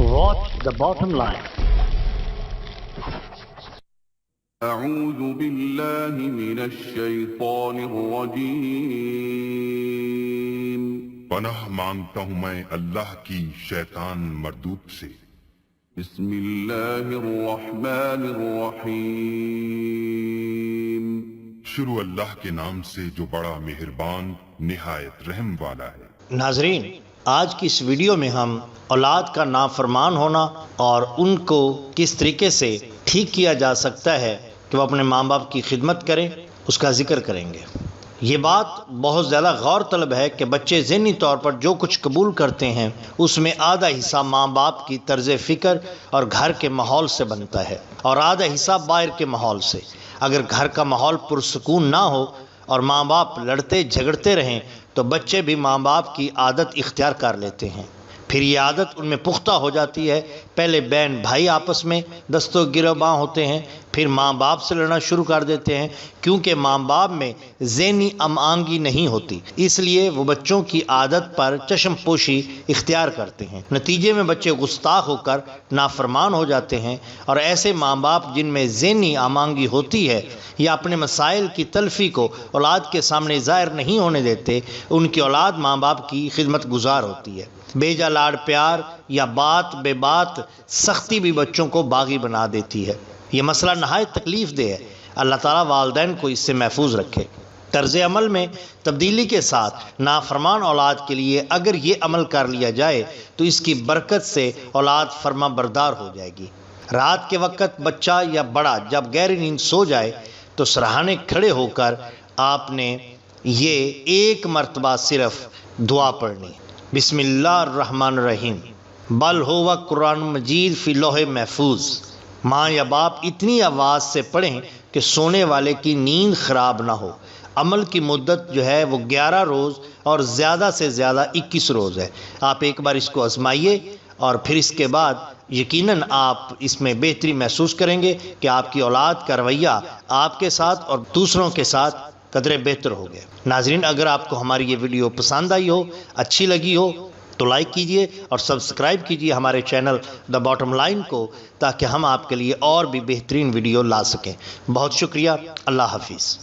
Watch the bottom line. أعوذ بالله من الشیطان الرجیم پناہ مانگتا ہوں میں اللہ کی شیطان مردود سے۔ بسم اللہ الرحمن الرحیم شروع اللہ کے نام سے جو بڑا مہربان نہایت رحم والا ہے۔ ناظرین، آج کی اس ویڈیو میں ہم اولاد کا نافرمان ہونا اور ان کو کس طریقے سے ٹھیک کیا جا سکتا ہے کہ وہ اپنے ماں باپ کی خدمت کریں، اس کا ذکر کریں گے۔ یہ بات بہت زیادہ غور طلب ہے کہ بچے ذہنی طور پر جو کچھ قبول کرتے ہیں اس میں آدھا حصہ ماں باپ کی طرز فکر اور گھر کے ماحول سے بنتا ہے اور آدھا حصہ باہر کے ماحول سے۔ اگر گھر کا ماحول پرسکون نہ ہو اور ماں باپ لڑتے جھگڑتے رہیں تو بچے بھی ماں باپ کی عادت اختیار کر لیتے ہیں۔ پھر یہ عادت ان میں پختہ ہو جاتی ہے۔ پہلے بہن بھائی آپس میں دست و گریباں ہوتے ہیں، پھر ماں باپ سے لڑنا شروع کر دیتے ہیں، کیونکہ ماں باپ میں ذہنی ہم آہنگی نہیں ہوتی، اس لیے وہ بچوں کی عادت پر چشم پوشی اختیار کرتے ہیں۔ نتیجے میں بچے گستاخ ہو کر نافرمان ہو جاتے ہیں، اور ایسے ماں باپ جن میں ذہنی ہم آہنگی ہوتی ہے یا اپنے مسائل کی تلفی کو اولاد کے سامنے ظاہر نہیں ہونے دیتے، ان کی اولاد ماں باپ کی خدمت گزار ہوتی ہے۔ بیجا لاڑ پیار یا بات بے بات سختی بھی بچوں کو باغی بنا دیتی ہے۔ یہ مسئلہ نہایت تکلیف دہ ہے۔ اللہ تعالیٰ والدین کو اس سے محفوظ رکھے۔ طرز عمل میں تبدیلی کے ساتھ نافرمان اولاد کے لیے اگر یہ عمل کر لیا جائے تو اس کی برکت سے اولاد فرما بردار ہو جائے گی۔ رات کے وقت بچہ یا بڑا جب گہری نیند سو جائے تو سرہانے کھڑے ہو کر آپ نے یہ ایک مرتبہ صرف دعا پڑھنی: بسم اللہ الرحمن الرحیم بل ہوا قرآن مجید فی لوح محفوظ۔ ماں یا باپ اتنی آواز سے پڑھیں کہ سونے والے کی نیند خراب نہ ہو۔ عمل کی مدت جو ہے وہ 11 روز اور زیادہ سے زیادہ 21 روز ہے۔ آپ ایک بار اس کو آزمائیے اور پھر اس کے بعد یقیناً آپ اس میں بہتری محسوس کریں گے کہ آپ کی اولاد کا رویہ آپ کے ساتھ اور دوسروں کے ساتھ قدرے بہتر ہو گئے۔ ناظرین، اگر آپ کو ہماری یہ ویڈیو پسند آئی ہو، اچھی لگی ہو تو لائک کیجئے اور سبسکرائب کیجئے ہمارے چینل دا باٹم لائن کو، تاکہ ہم آپ کے لیے اور بھی بہترین ویڈیو لا سکیں۔ بہت شکریہ۔ اللہ حافظ۔